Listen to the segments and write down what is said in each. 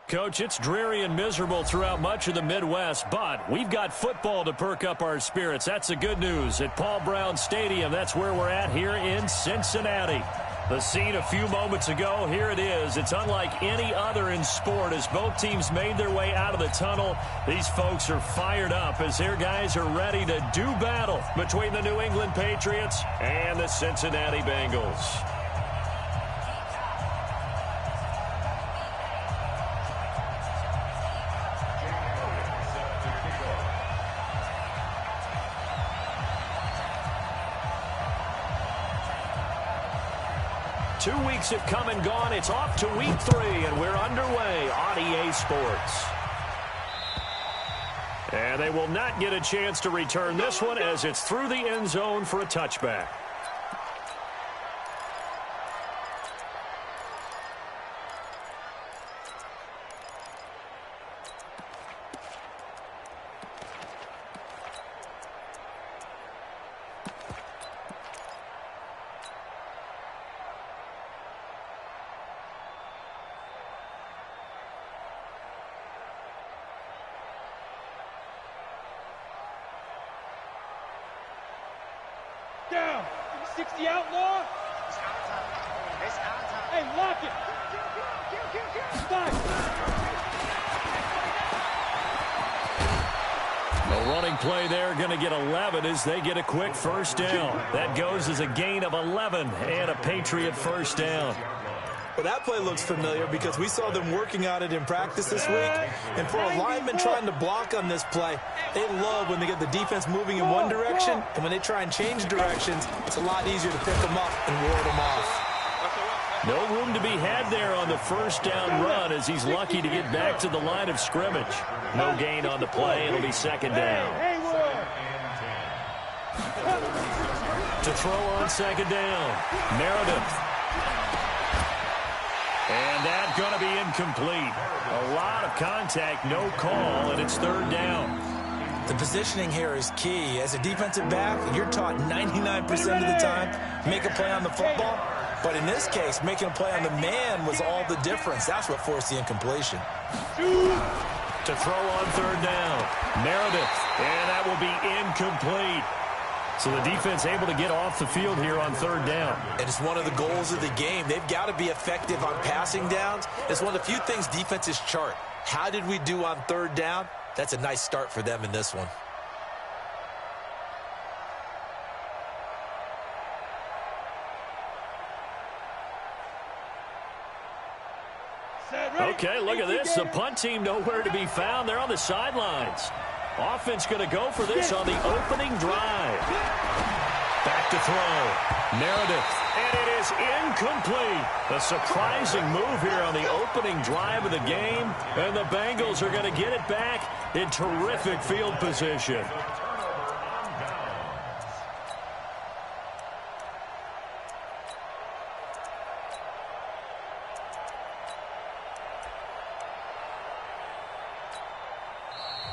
Coach, it's dreary and miserable throughout much of the Midwest, but we've got football to perk up our spirits. That's the good news. At Paul Brown Stadium, that's where we're at here in Cincinnati. The scene a few moments ago, here it is. It's unlike any other in sport as both teams made their way out of the tunnel. These folks are fired up as their guys are ready to do battle between the New England Patriots and the Cincinnati Bengals. 2 weeks have come and gone. It's off to week 3, and we're underway on EA Sports. And they will not get a chance to return this one as it's through the end zone for a touchback. Down. 60 outlaw. Hey, lock it. A running play there, going to get 11 as they get a quick first down. That goes as a gain of 11 and a Patriot first down. Well, that play looks familiar because we saw them working on it in practice this week. And for a lineman trying to block on this play, they love when they get the defense moving in one direction. And when they try and change directions, it's a lot easier to pick them up and ward them off. No room to be had there on the first down run as he's lucky to get back to the line of scrimmage. No gain on the play. It'll be second down. To throw on second down, Meredith. And that's going to be incomplete. A lot of contact, no call, and it's third down. The positioning here is key. As a defensive back, you're taught 99% of the time, make a play on the football. But in this case, making a play on the man was all the difference. That's what forced the incompletion. To throw on third down, Meredith, and that will be incomplete. So the defense able to get off the field here on third down. And it's one of the goals of the game. They've got to be effective on passing downs. It's one of the few things defenses chart. How did we do on third down? That's a nice start for them in this one. Okay, look at this. The punt team nowhere to be found. They're on the sidelines. Offense going to go for this on the opening drive. Back to throw. Meredith. And it is incomplete. A surprising move here on the opening drive of the game. And the Bengals are going to get it back in terrific field position.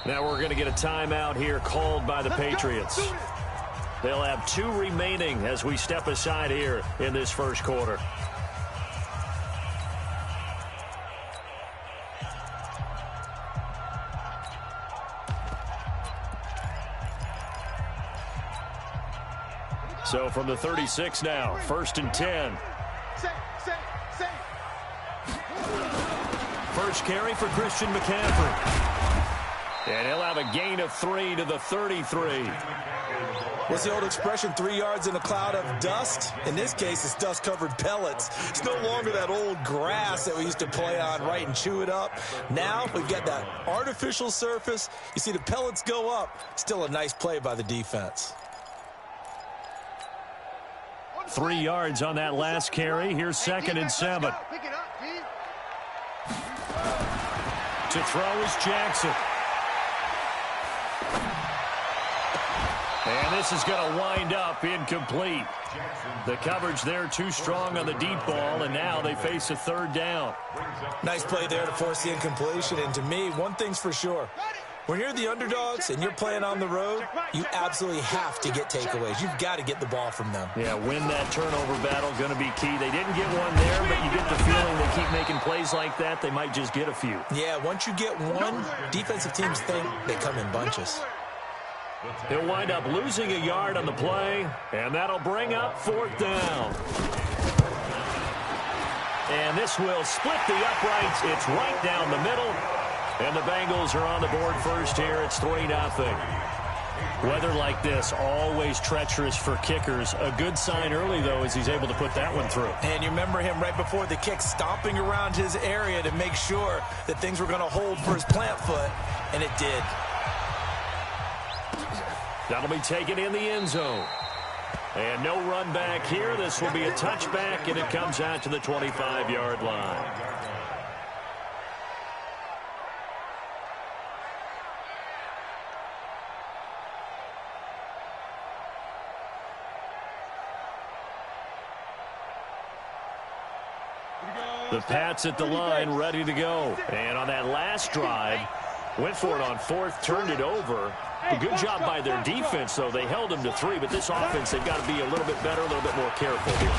Now we're going to get a timeout here called by the Patriots. They'll have 2 remaining as we step aside here in this first quarter. So from the 36 now, 1st and 10. First carry for Christian McCaffrey. And he'll have a gain of 3 to the 33. What's the old expression, 3 yards in a cloud of dust? In this case, it's dust-covered pellets. It's no longer that old grass that we used to play on, right, and chew it up. Now we've got that artificial surface. You see the pellets go up. Still a nice play by the defense. 3 yards on that last carry. Here's 2nd and 7. To throw is Jackson. And this is going to wind up incomplete. The coverage there too strong on the deep ball, and now they face a third down. Nice play there to force the incompletion. And to me, one thing's for sure. When you're the underdogs and you're playing on the road, you absolutely have to get takeaways. You've got to get the ball from them. Yeah, win that turnover battle, going to be key. They didn't get one there, but you get the feeling they keep making plays like that, they might just get a few. Yeah, once you get one, defensive teams think they come in bunches. He'll wind up losing a yard on the play, and that'll bring up 4th down. And this will split the uprights. It's right down the middle. And the Bengals are on the board first here. It's 3-0. Weather like this, always treacherous for kickers. A good sign early, though, is he's able to put that one through. And you remember him right before the kick stomping around his area to make sure that things were going to hold for his plant foot, and it did. That'll be taken in the end zone. And no run back here. This will be a touchback, and it comes out to the 25-yard line. The Pats at the line, ready to go. And on that last drive, went for it on 4th, turned it over. A good job by their defense, though. They held them to 3, but this offense, they've got to be a little bit better, a little bit more careful here.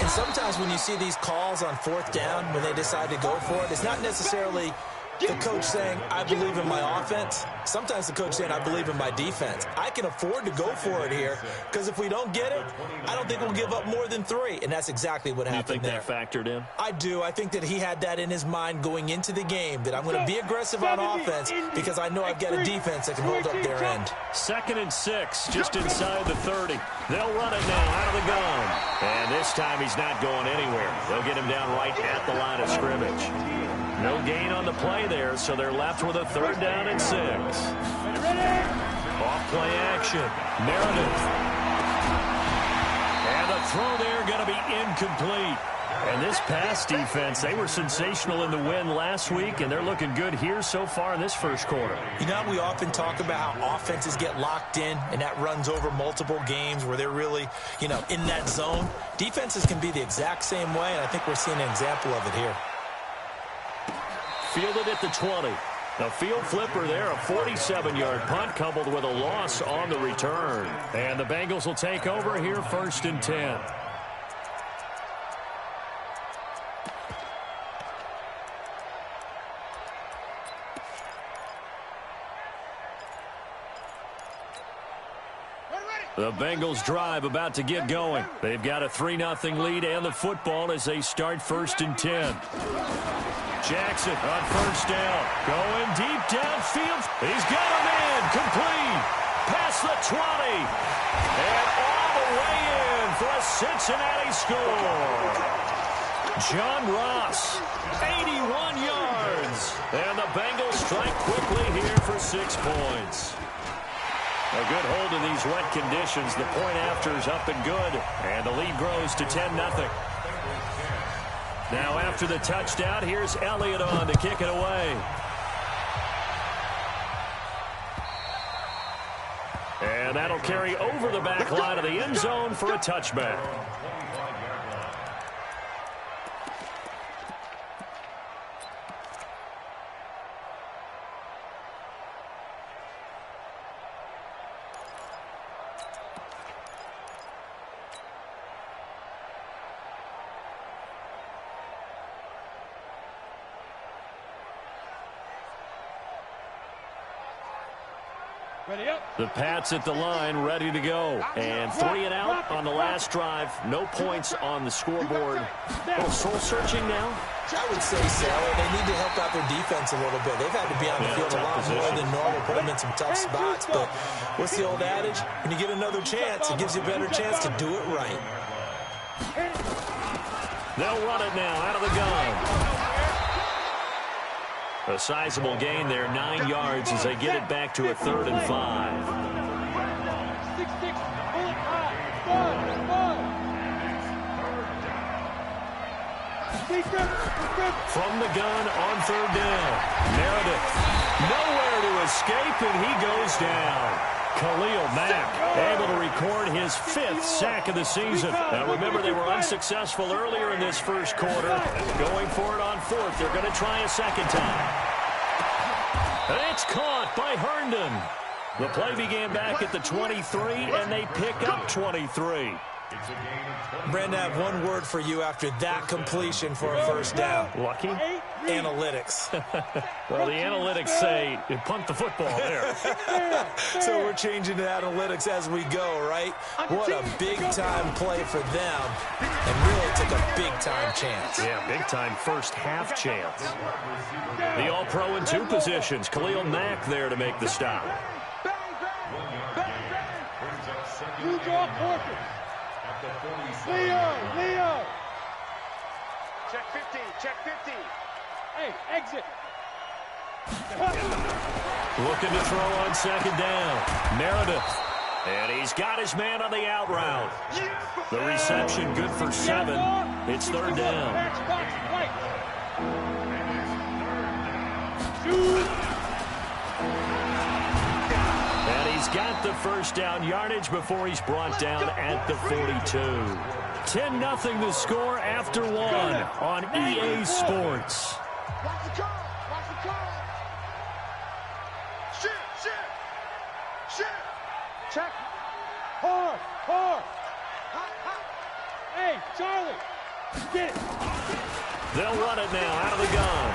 And sometimes when you see these calls on 4th down, when they decide to go for it, it's not necessarily the coach saying, I believe in my offense. Sometimes the coach saying, I believe in my defense. I can afford to go for it here, because if we don't get it, I don't think we'll give up more than 3. And that's exactly what happened there. You think that factored in? I do. I think that he had that in his mind going into the game, that I'm going to be aggressive on offense because I know I've got a defense that can hold up their end. 2nd and 6, just inside the 30. They'll run it now out of the gun. And this time he's not going anywhere. They'll get him down right at the line of scrimmage. No gain on the play there, so they're left with a 3rd down and 6. Off play action. Meredith. And the throw there going to be incomplete. And this pass defense, they were sensational in the win last week, and they're looking good here so far in this first quarter. You know, we often talk about how offenses get locked in, and that runs over multiple games where they're really, in that zone. Defenses can be the exact same way, and I think we're seeing an example of it here. Fielded at the 20. The field flipper there, a 47-yard punt coupled with a loss on the return. And the Bengals will take over here 1st and 10. The Bengals drive about to get going. They've got a 3-0 lead and the football as they start 1st and 10. Jackson on 1st down. Going deep downfield. He's got a man. Complete. Past the 20. And all the way in for a Cincinnati score. John Ross, 81 yards. And the Bengals strike quickly here for 6 points. A good hold in these wet conditions. The point after is up and good. And the lead grows to 10-0. Now after the touchdown, here's Elliott on to kick it away. And that'll carry over the back line of the end zone for a touchback. The Pats at the line, ready to go. And 3 and out on the last drive. No points on the scoreboard. A little soul-searching now? I would say so. They need to help out their defense a little bit. They've had to be on the field a lot more than normal, put them in some tough spots. But what's the old adage? When you get another chance, it gives you a better chance to do it right. They'll run it now out of the gun. A sizable gain there, 9 yards as they get it back to a 3rd and 5. From the gun on 3rd down. Meredith, nowhere to escape, and he goes down. Khalil Mack able to record his 5th sack of the season. Now remember, they were unsuccessful earlier in this first quarter. Going for it on 4th. They're going to try a second time. It's caught by Herndon. The play began back at the 23, and they pick up 23. Brandon, I have one word for you after that completion for a first down. Lucky? Analytics. Well, the analytics say you punt the football there. So we're changing to analytics as we go, right? What a big-time play for them, and really took a big-time chance. Yeah, big-time first-half chance. The All-Pro in two positions. Khalil Mack there to make the stop. You draw Porter. Leo. Check 50. Hey, exit. Looking to throw on second down. Meredith. And he's got his man on the out route. The reception good for 7. It's third down. And he's got the first down yardage before he's brought down at the 42. 10-0 the score after 1 on EA Sports. Watch the car. Shit. Check. Hard. Hey, Charlie. Get it. They'll run it now out of the gun.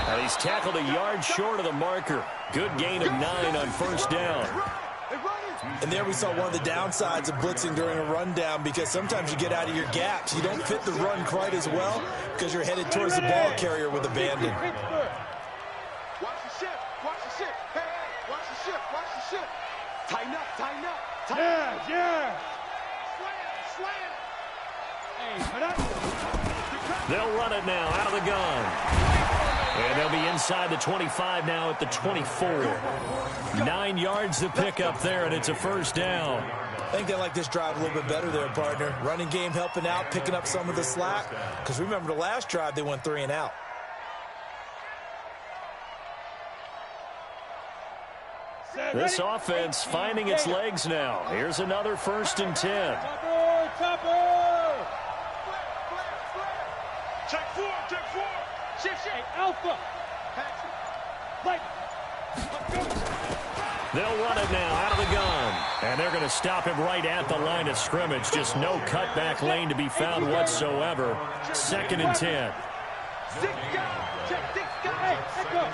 And he's tackled a yard short of the marker. Good gain of 9 on first down. And there we saw one of the downsides of blitzing during a rundown, because sometimes you get out of your gaps. You don't fit the run quite as well because you're headed towards the ball carrier with abandon. Watch the ship. Hey, watch the ship. Tighten up. Yeah. Slam. Hey, They'll run it now out of the gun. And they'll be inside the 25 now at the 24. 9 yards to pick up there, and it's a first down. I think they like this drive a little bit better there, partner. Running game helping out, picking up some of the slack. Because remember the last drive, they went 3 and out. This offense finding its legs now. Here's another 1st and 10. Topper. Check 4. Shift. Alpha. They'll run it now out of the gun. And they're going to stop him right at the line of scrimmage. Just no cutback lane to be found whatsoever. 2nd and 10. 6 guys. Check 6 guys. Hey, let's go.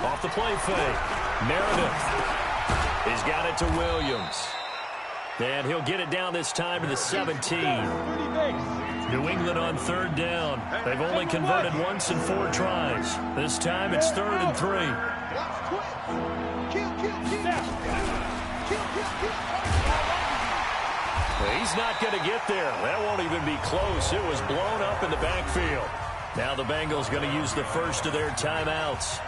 Off the play fake. Meredith. He's got it to Williams. And he'll get it down this time to the 17. New England on 3rd down. They've only converted once in 4 tries. This time it's 3rd and 3. He's not going to get there. That won't even be close. It was blown up in the backfield. Now the Bengals going to use the first of their timeouts.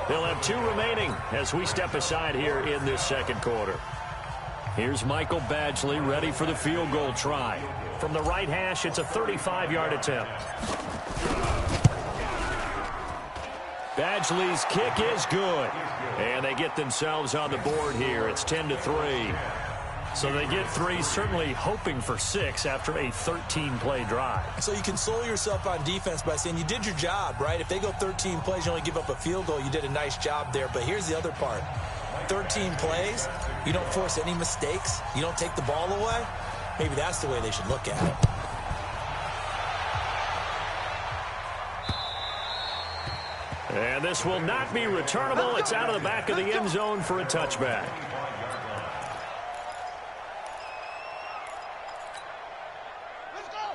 They'll have 2 remaining as we step aside here in this second quarter. Here's Michael Badgley ready for the field goal try. From the right hash, it's a 35-yard attempt. Badgley's kick is good. And they get themselves on the board here. It's 10-3. So they get 3, certainly hoping for 6 after a 13-play drive. So you console yourself on defense by saying you did your job, right? If they go 13 plays, you only give up a field goal, you did a nice job there. But here's the other part. 13 plays, you don't force any mistakes, you don't take the ball away. Maybe that's the way they should look at it. And this will not be returnable. It's out of the back of the end zone for a touchback.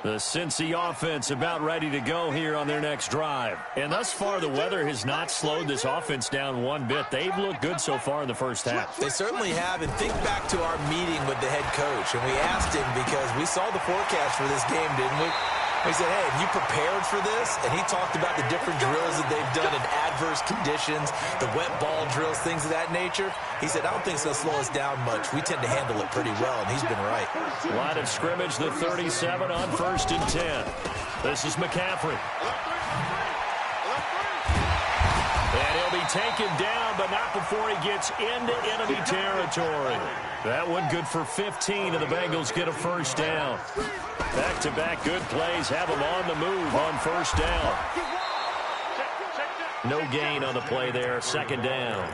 The Cincy offense about ready to go here on their next drive. And thus far, the weather has not slowed this offense down one bit. They've looked good so far in the first half. They certainly have. And think back to our meeting with the head coach. And we asked him, because we saw the forecast for this game, didn't we? We said, hey, have you prepared for this? And he talked about the different drills that they've done in adverse conditions, the wet ball drills, things of that nature. He said, I don't think it's going to slow us down much. We tend to handle it pretty well, and he's been right. Line of scrimmage, the 37 on 1st and 10. This is McCaffrey. And he'll be taken down, but not before he gets into enemy territory. That one good for 15, and the Bengals get a first down. Back-to-back good plays have them on the move on first down. No gain on the play there, second down.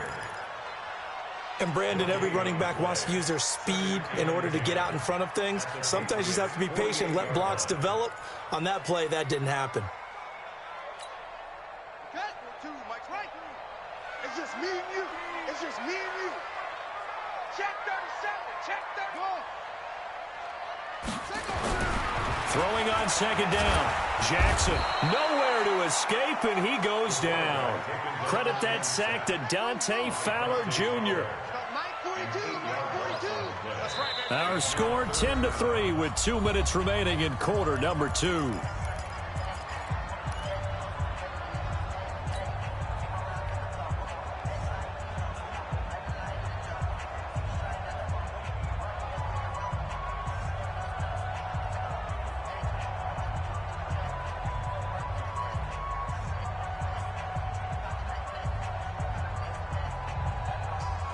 And Brandon, every running back wants to use their speed in order to get out in front of things. Sometimes you just have to be patient, let blocks develop. On that play, that didn't happen. It's just me and you. It's just me and you. Check 37. Check 31. Throwing on second down. Jackson nowhere to escape, and he goes down. Credit that sack to Dante Fowler Jr. Our score 10-3 with 2 minutes remaining in quarter number 2.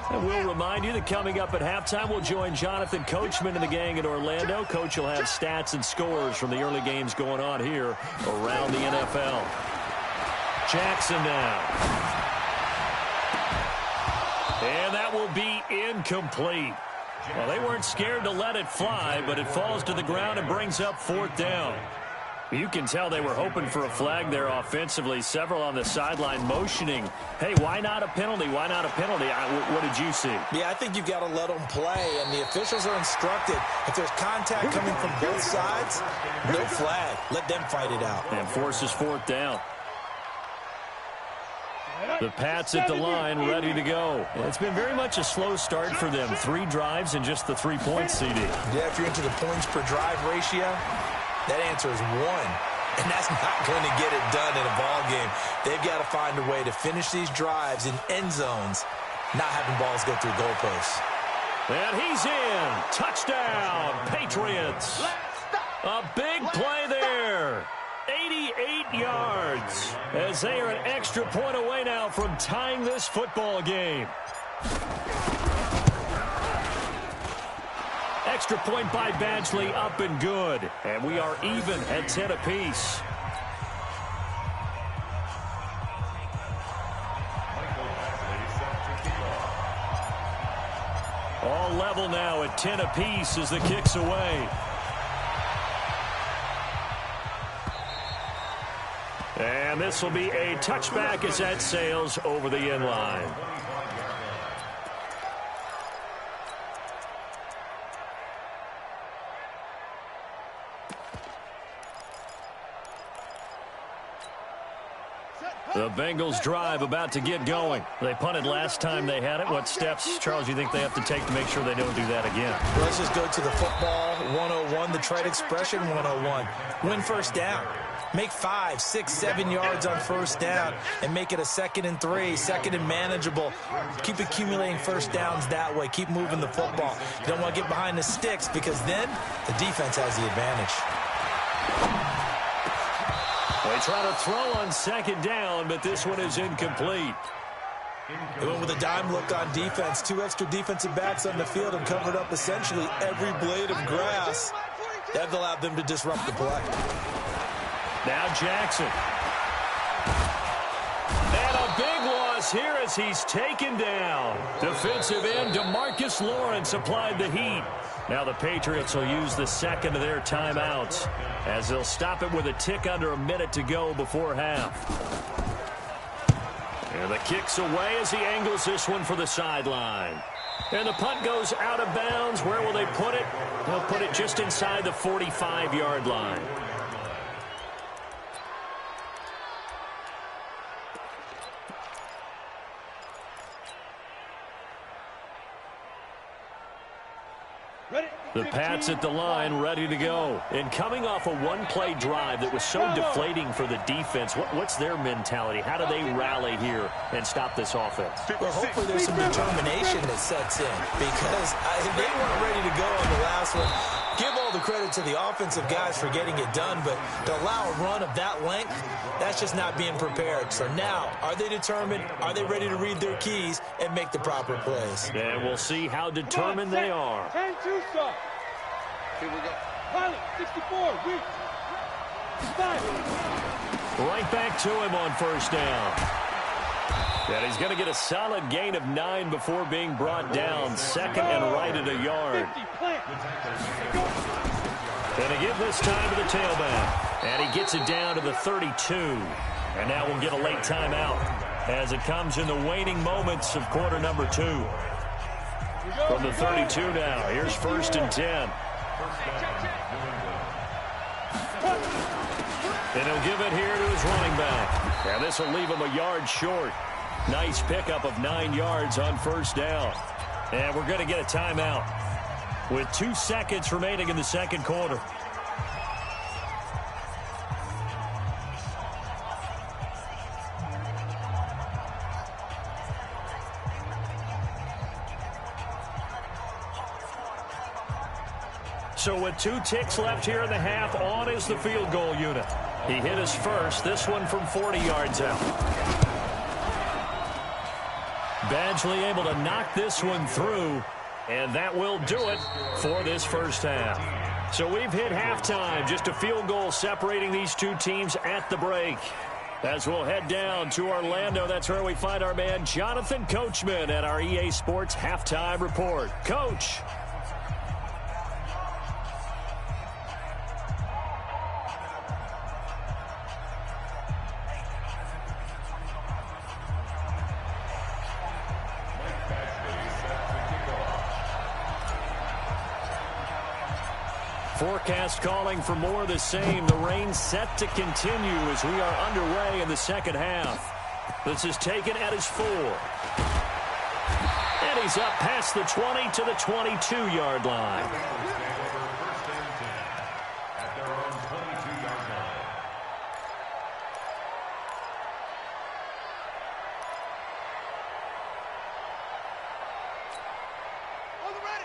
And we'll remind you that coming up at halftime, we'll join Jonathan Coachman and the gang in Orlando. Coach will have stats and scores from the early games going on here around the NFL. Jackson now. And that will be incomplete. Well, they weren't scared to let it fly, but it falls to the ground and brings up fourth down. You can tell they were hoping for a flag there offensively. Several on the sideline motioning, hey, why not a penalty? Why not a penalty? What did you see? Yeah, I think you've got to let them play, and the officials are instructed. If there's contact coming from both sides, no flag. Let them fight it out. And forces fourth down. The Pats at the line, ready to go. It's been very much a slow start for them. 3 drives and just the 3 points, CD. Yeah, if you're into the points per drive ratio, that answer is 1. And that's not going to get it done in a ball game. They've got to find a way to finish these drives in end zones, not having balls go through goalposts. And he's in. Touchdown, Patriots. A big play there. 88 yards as they are an extra point away now from tying this football game. Extra point by Badgley, up and good. And we are even at 10 apiece. All level now at 10 apiece as the kick's away. And this will be a touchback as that sails over the end line. The Bengals drive about to get going. They punted last time they had it. What steps, Charles, you think they have to take to make sure they don't do that again? Well, let's just go to the football 101, the trade expression 101. Win first down. Make 5, 6, 7 yards on first down and make it a 2nd and 3, 2nd and manageable. Keep accumulating first downs that way. Keep moving the football. You don't want to get behind the sticks because then the defense has the advantage. They try to throw on second down, but this one is incomplete. They went with a dime look on defense. 2 extra defensive backs on the field and covered up essentially every blade of grass. That allowed them to disrupt the play. Now Jackson. And a big loss here as he's taken down. Defensive end DeMarcus Lawrence applied the heat. Now the Patriots will use the second of their timeouts as they'll stop it with a tick under a minute to go before half. And the kick's away as he angles this one for the sideline. And the punt goes out of bounds. Where will they put it? They'll put it just inside the 45-yard line. The Pats at the line, ready to go. And coming off a one-play drive that was so deflating for the defense, what's their mentality? How do they rally here and stop this offense? Well, hopefully there's some determination that sets in because they weren't ready to go on the last one. Give all the credit to the offensive guys for getting it done, but to allow a run of that length, that's just not being prepared. So now, are they determined? Are they ready to read their keys and make the proper plays? And we'll see how determined they are. 10-2 stop. Here we go. Pilot, 64, weak. 5. Right back to him on first down. And he's going to get a solid gain of 9 before being brought down. Second and right at a yard. And again this time to the tailback. And he gets it down to the 32. And now we'll get a late timeout as it comes in the waning moments of quarter number 2. From the 32 now, here's first and 10. And he'll give it here to his running back. And this will leave him a yard short. Nice pickup of 9 yards on first down. And we're going to get a timeout with 2 seconds remaining in the second quarter. So with 2 ticks left here in the half, on is the field goal unit. He hit his first, this one from 40 yards out. Badgley able to knock this one through, and that will do it for this first half. So we've hit halftime, just a field goal separating these two teams at the break. As we'll head down to Orlando, that's where we find our man Jonathan Coachman at our EA Sports Halftime Report. Coach. Forecast calling for more of the same. The rain set to continue as we are underway in the second half. This is taken at his 4. And he's up past the 20 to the 22-yard line.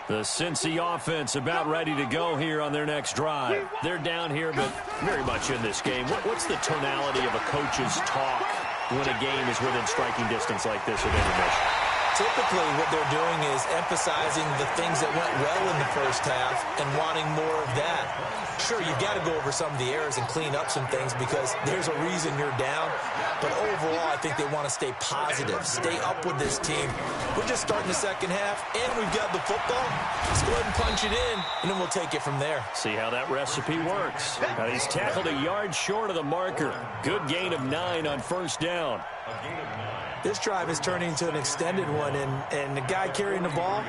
The Cincy offense about ready to go here on their next drive. They're down here, but very much in this game. What's the tonality of a coach's talk when a game is within striking distance like this at intermission? Typically, what they're doing is emphasizing the things that went well in the first half and wanting more of that. Sure, you've got to go over some of the errors and clean up some things because there's a reason you're down. But overall, I think they want to stay positive, stay up with this team. We're just starting the second half, and we've got the football. Let's go ahead and punch it in, and then we'll take it from there. See how that recipe works. Now he's tackled a yard short of the marker. Good gain of 9 on first down. This drive is turning into an extended one, and the guy carrying the ball,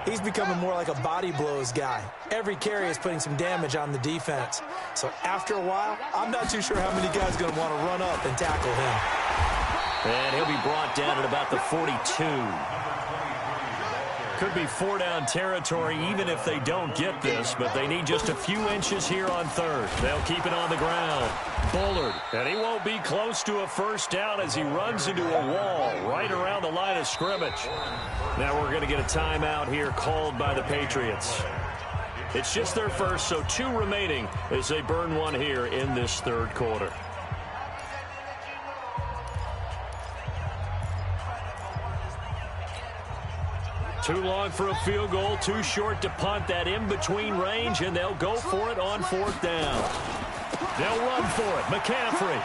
he's becoming more like a body blows guy. Every carry is putting some damage on the defense. So after a while, I'm not too sure how many guys are going to want to run up and tackle him. And he'll be brought down at about the 42. Could be 4-down territory even if they don't get this, but they need just a few inches here on third. They'll keep it on the ground. Bullard, and he won't be close to a first down as he runs into a wall right around the line of scrimmage. Now we're going to get a timeout here called by the Patriots. It's just their first, so 2 remaining as they burn one here in this third quarter. Too long for a field goal, too short to punt. That in-between range, and they'll go for it on 4th down. They'll run for it. McCaffrey.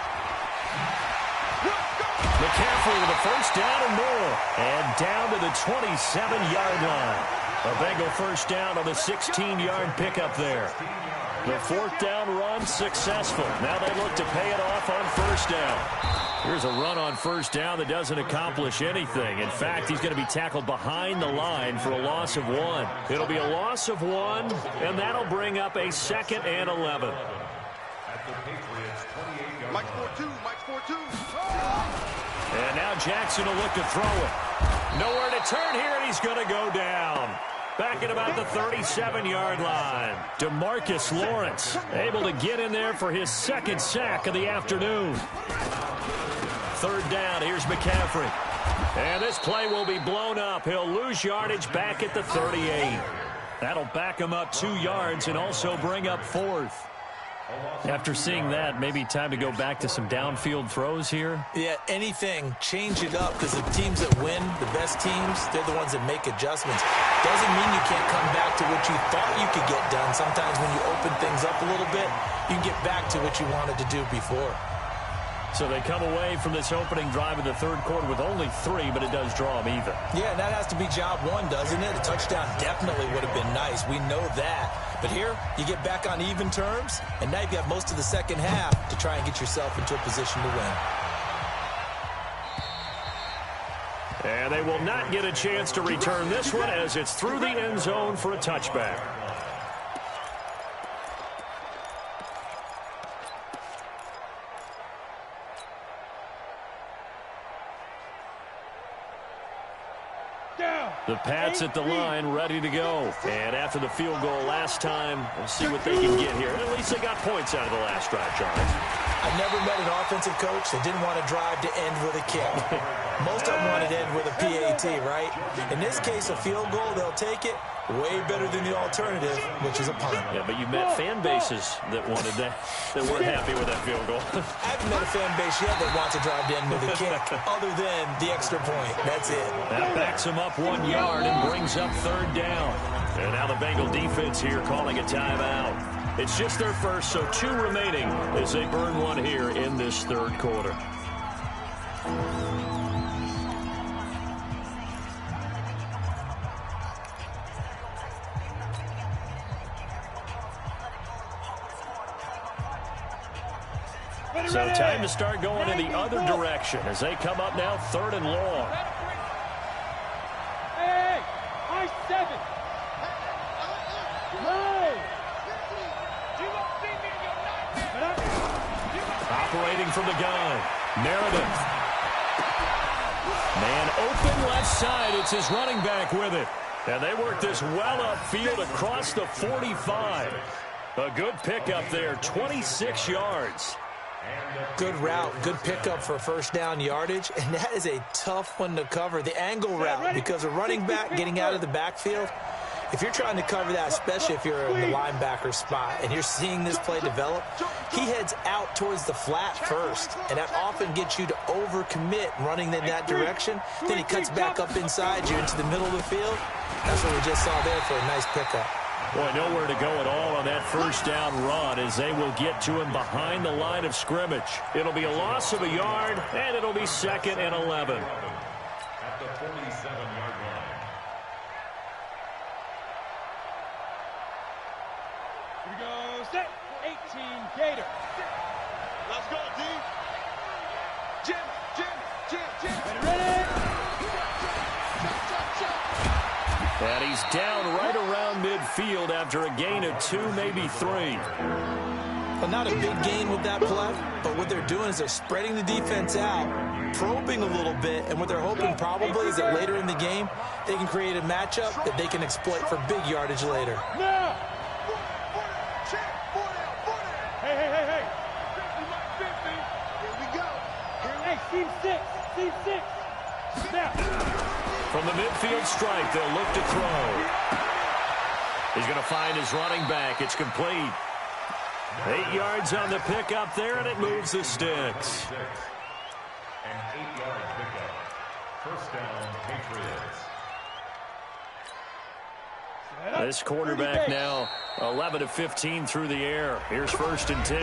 McCaffrey with a first down and more. And down to the 27-yard line. A Bengal first down on the 16-yard pickup there. The 4th down run successful. Now they look to pay it off on first down. Here's a run on first down that doesn't accomplish anything. In fact, he's going to be tackled behind the line for a loss of 1. It'll be a loss of 1, and that'll bring up a 2nd and 11. Mike's 4-2, Mike's 4-2. And now Jackson will look to throw it. Nowhere to turn here, and he's going to go down. Back at about the 37-yard line. DeMarcus Lawrence able to get in there for his second sack of the afternoon. Third down, here's McCaffrey. And this play will be blown up. He'll lose yardage back at the 38. That'll back him up 2 yards and also bring up fourth. After seeing that, maybe time to go back to some downfield throws here. Yeah, anything. Change it up, because the teams that win, the best teams, they're the ones that make adjustments. Doesn't mean you can't come back to what you thought you could get done. Sometimes when you open things up a little bit, you can get back to what you wanted to do before. So they come away from this opening drive in the third quarter with only 3, but it does draw them even. Yeah, and that has to be job one, doesn't it? A touchdown definitely would have been nice. We know that. But here, you get back on even terms, and now you have most of the second half to try and get yourself into a position to win. And they will not get a chance to return this one as it's through the end zone for a touchback. The Pats at the line, ready to go. And after the field goal last time, we'll see what they can get here. At least they got points out of the last drive, Charles. I've never met an offensive coach that didn't want to drive to end with a kick. Most of them wanted to end with a PAT, right? In this case, a field goal, they'll take it. Way better than the alternative, which is a punt. Yeah, but you met fan bases that wanted that weren't happy with that field goal. I haven't met a fan base yet that wants to drive to end with a kick, other than the extra point. That's it. That backs him up 1 yard and brings up third down. And now the Bengal defense here calling a timeout. It's just their first, so 2 remaining as they burn one here in this third quarter. So time to start going in the other direction as they come up now 3rd and long. Hey, I 7. Operating from the gun, Meredith. Man open left side. It's his running back with it. And they work this well upfield across the 45. A good pickup there, 26 yards. Good route, good pickup for first down yardage, and that is a tough one to cover. The angle route, because a running back getting out of the backfield, if you're trying to cover that, especially if you're in the linebacker spot and you're seeing this play develop, he heads out towards the flat first, and that often gets you to overcommit running in that direction. Then he cuts back up inside you into the middle of the field. That's what we just saw there for a nice pickup. Boy, nowhere to go at all on that first down run as they will get to him behind the line of scrimmage. It'll be a loss of a yard, and it'll be 2nd and 11. At the 47-yard line. Here we go, set, 18, Gator. Let's go, D. Jim. Ready? And he's down right around midfield after a gain of 2, maybe 3. Well, not a big gain with that play, but what they're doing is they're spreading the defense out, probing a little bit, and what they're hoping probably is that later in the game, they can create a matchup that they can exploit for big yardage later. Now. Hey. Here we go. Hey, team 6. Now. From the midfield stripe, they'll look to throw. He's going to find his running back. It's complete. 8 yards on the pickup there, and it moves the sticks. An 8-yard pickup. First down, Patriots. This quarterback now 11 of 15 through the air. Here's 1st and 10.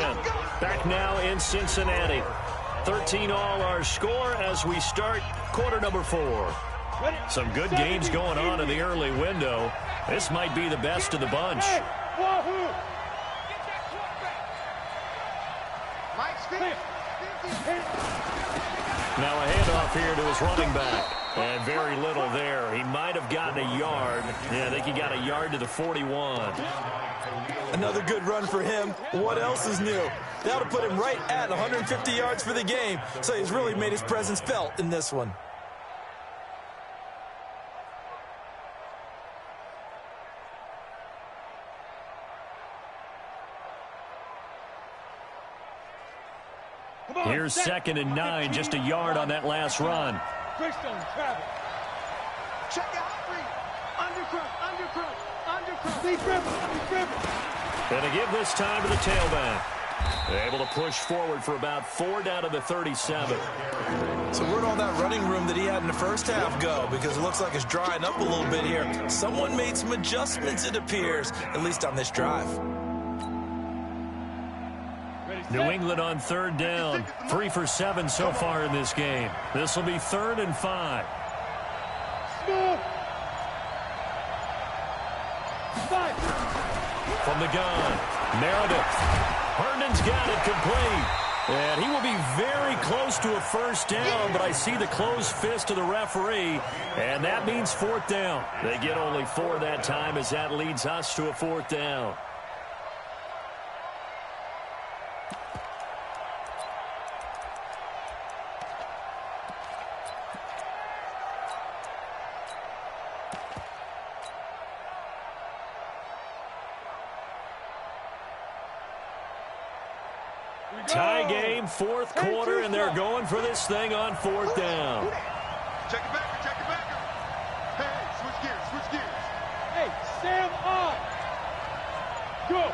Back now in Cincinnati. 13 all our score as we start quarter number 4. Some good games going on in the early window. This might be the best of the bunch. Now a handoff here to his running back. And very little there. He might have gotten a yard. Yeah, I think he got a yard to the 41. Another good run for him. What else is new? That'll put him right at 150 yards for the game. So he's really made his presence felt in this one. Here's 2nd and 9, just a yard on that last run. Greystone, travel. Check out three. Undercross. Deep dribble. And to give this time to the tailback. They're able to push forward for about 4 down to the 37. So where'd all that running room that he had in the first half go? Because it looks like it's drying up a little bit here. Someone made some adjustments, it appears, at least on this drive. New England on 3rd down. 3 for 7 so far in this game. This will be 3rd and 5. From the gun, Meredith. Herndon's got it complete. And he will be very close to a first down, but I see the closed fist of the referee, and that means 4th down. They get only 4 that time as that leads us to a 4th down. Tie game, 4th quarter, and they're going for this thing on 4th down. Check it back. Hey, switch gears. Hey, Sam on. Go.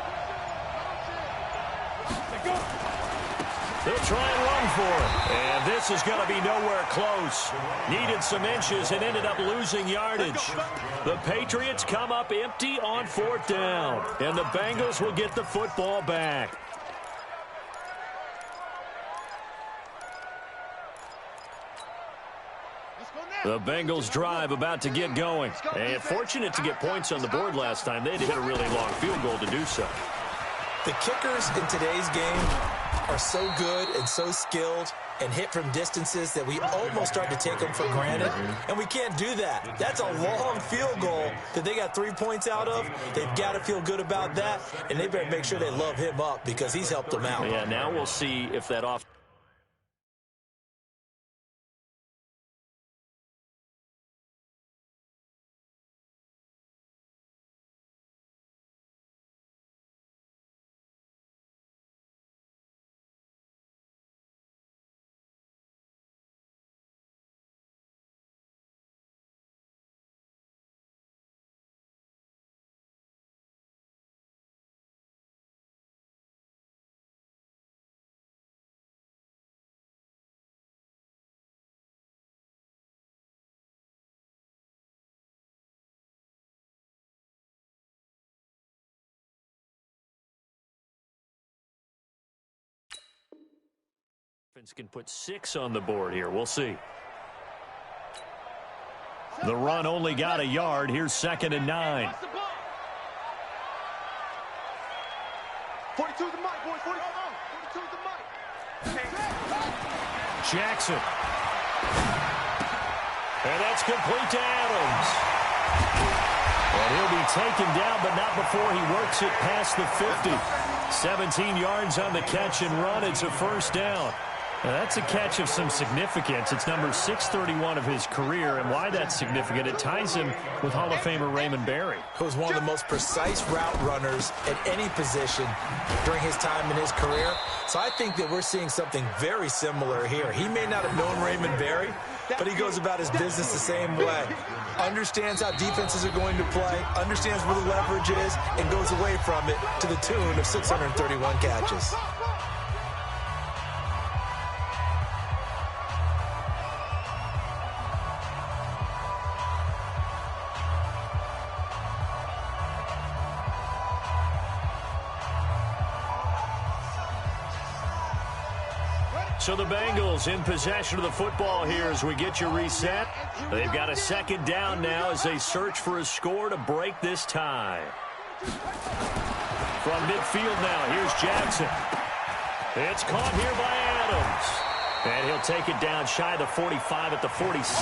They'll try and run for it. And this is going to be nowhere close. Needed some inches and ended up losing yardage. The Patriots come up empty on 4th down. And the Bengals will get the football back. The Bengals drive about to get going. And fortunate to get points on the board last time. They had to hit a really long field goal to do so. The kickers in today's game are so good and so skilled and hit from distances that we almost start to take them for granted. And we can't do that. That's a long field goal that they got 3 points out of. They've got to feel good about that. And they better make sure they love him up because he's helped them out. Yeah, now we'll see if that off. Can put 6 on the board here. We'll see. The run only got a yard. Here's 2nd and 9. 42 the mic, boys. 42 the mic. Jackson. And that's complete to Adams. And he'll be taken down, but not before he works it past the 50. 17 yards on the catch and run. It's a first down. Now that's a catch of some significance. It's number 631 of his career, and why that's significant, it ties him with Hall of Famer Raymond Berry. Who's one of the most precise route runners at any position during his time in his career. So I think that we're seeing something very similar here. He may not have known Raymond Berry, but he goes about his business the same way. Understands how defenses are going to play, understands where the leverage is, and goes away from it to the tune of 631 catches. So the Bengals in possession of the football here as we get you reset. They've got a 2nd down now as they search for a score to break this tie. From midfield now, here's Jackson. It's caught here by Adams. And he'll take it down shy of the 45 at the 46.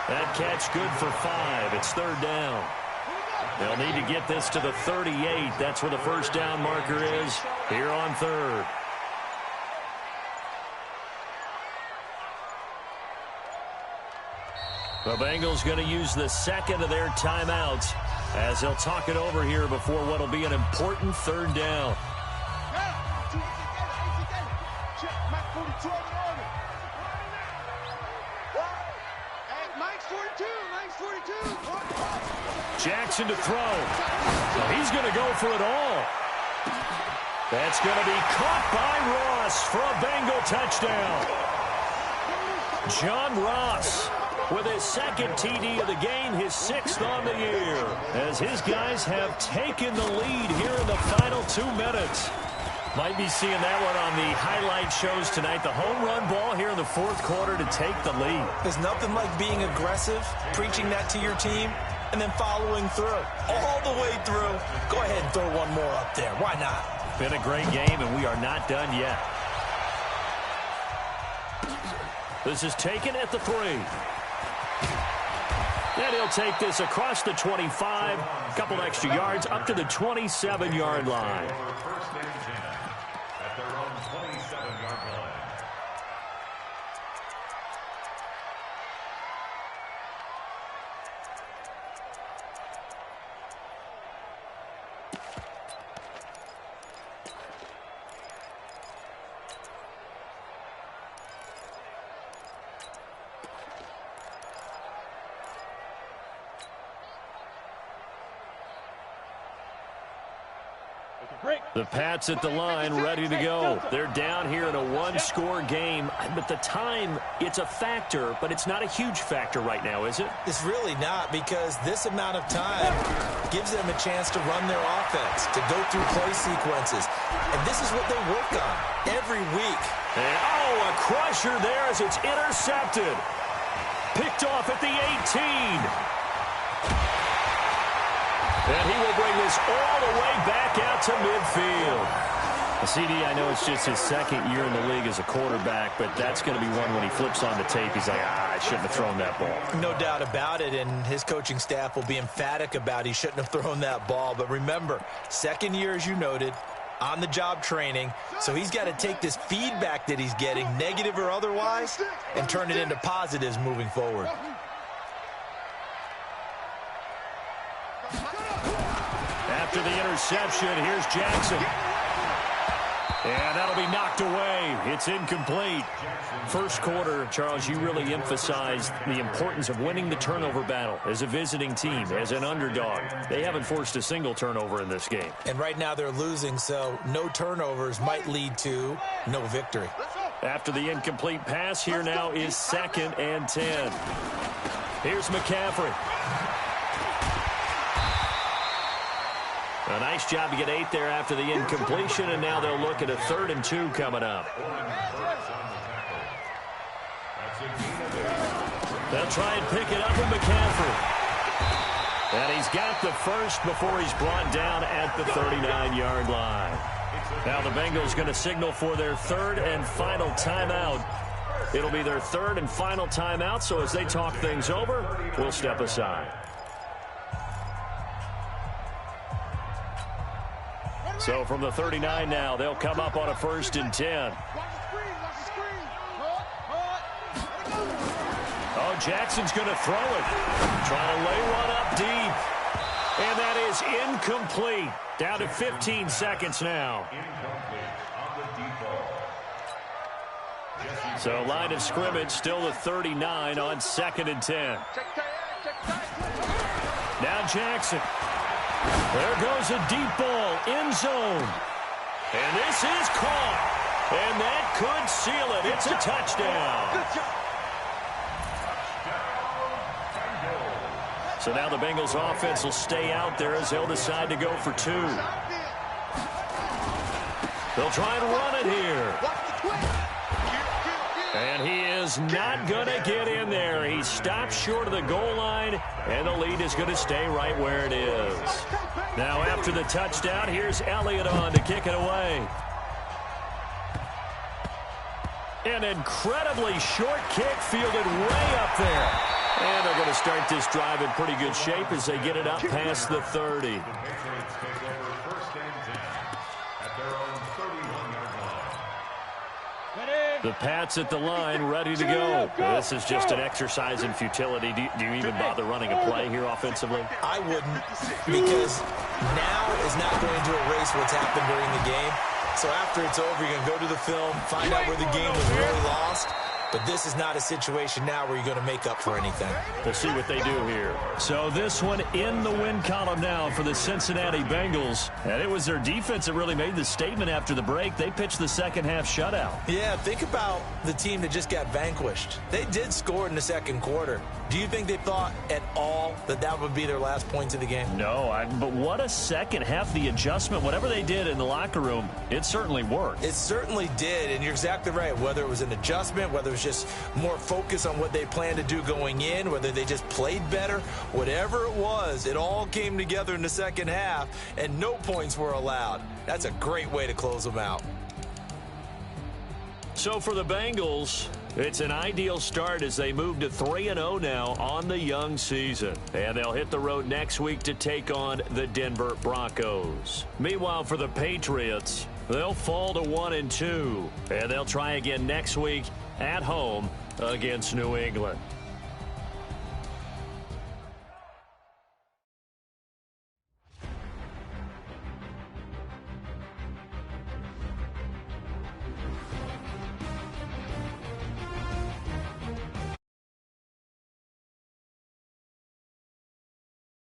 That catch good for 5. It's 3rd down. They'll need to get this to the 38. That's where the first down marker is here on 3rd. The Bengals going to use the 2nd of their timeouts as they'll talk it over here before what will be an important 3rd down. Check, Mike 42. Jackson to throw. He's going to go for it all. That's going to be caught by Ross for a Bengal touchdown. John Ross with his second TD of the game, his 6th on the year, as his guys have taken the lead here in the final 2 minutes. Might be seeing that one on the highlight shows tonight. The home run ball here in the 4th quarter to take the lead. There's nothing like being aggressive, preaching that to your team, and then following through. All the way through. Go ahead and throw one more up there. Why not? Been a great game, and we are not done yet. This is taken at the 3. And he'll take this across the 25, a couple extra yards, up to the 27-yard line. First and 10 at their own 27-yard line. The Pats at the line, ready to go. They're down here in a 1-score game. But the time, it's a factor, but it's not a huge factor right now, is it? It's really not, because this amount of time gives them a chance to run their offense, to go through play sequences. And this is what they work on every week. And, a crusher there as it's intercepted. Picked off at the 18. And he will bring this all the way back out to midfield. CD, I know it's just his 2nd year in the league as a quarterback, but that's going to be one when he flips on the tape, he's like, I shouldn't have thrown that ball. No doubt about it, and his coaching staff will be emphatic about he shouldn't have thrown that ball. But remember, 2nd year, as you noted, on-the-job training, so he's got to take this feedback that he's getting, negative or otherwise, and turn it into positives moving forward. After the interception, here's Jackson. And that'll be knocked away. It's incomplete. First quarter, Charles, you really emphasized the importance of winning the turnover battle as a visiting team, as an underdog. They haven't forced a single turnover in this game. And right now they're losing, so no turnovers might lead to no victory. After the incomplete pass, here now is 2nd and 10. Here's McCaffrey. A nice job to get 8 there after the incompletion, and now they'll look at a 3rd and 2 coming up. They'll try and pick it up with McCaffrey. And he's got the first before he's brought down at the 39-yard line. Now the Bengals going to signal for their 3rd and final timeout. It'll be their 3rd and final timeout, so as they talk things over, we'll step aside. So from the 39 now, they'll come up on a 1st and 10. Oh, Jackson's going to throw it. Trying to lay one up deep. And that is incomplete. Down to 15 seconds now. So line of scrimmage still the 39 on 2nd and 10. Now Jackson. There goes a deep ball, end zone. And this is caught. And that could seal it. It's a touchdown. So now the Bengals offense will stay out there as they'll decide to go for 2. They'll try and run it here. And he is not going to get in there. He stops short of the goal line, and the lead is going to stay right where it is. Now after the touchdown, here's Elliott on to kick it away. An incredibly short kick fielded way up there. And they're going to start this drive in pretty good shape as they get it up past the 30. The Pats at the line, ready to go. This is just an exercise in futility. Do you even bother running a play here offensively? I wouldn't, because now is not going to erase what's happened during the game. So after it's over, you're going to go to the film, find out where the game was really lost, But this is not a situation now where you're going to make up for anything. We'll see what they do here. So this one in the win column now for the Cincinnati Bengals. And it was their defense that really made the statement after the break. They pitched the second half shutout. Yeah, think about the team that just got vanquished. They did score in the second quarter. Do you think they thought at all that that would be their last points of the game? No, but what a second half. The adjustment, whatever they did in the locker room, it certainly worked. It certainly did, and you're exactly right. Whether it was an adjustment, whether it was just more focus on what they planned to do going in, whether they just played better, whatever it was, it all came together in the second half, and no points were allowed. That's a great way to close them out. So for the Bengals, it's an ideal start as they move to 3-0 now on the young season. And they'll hit the road next week to take on the Denver Broncos. Meanwhile, for the Patriots, they'll fall to 1-2. And they'll try again next week at home against New England.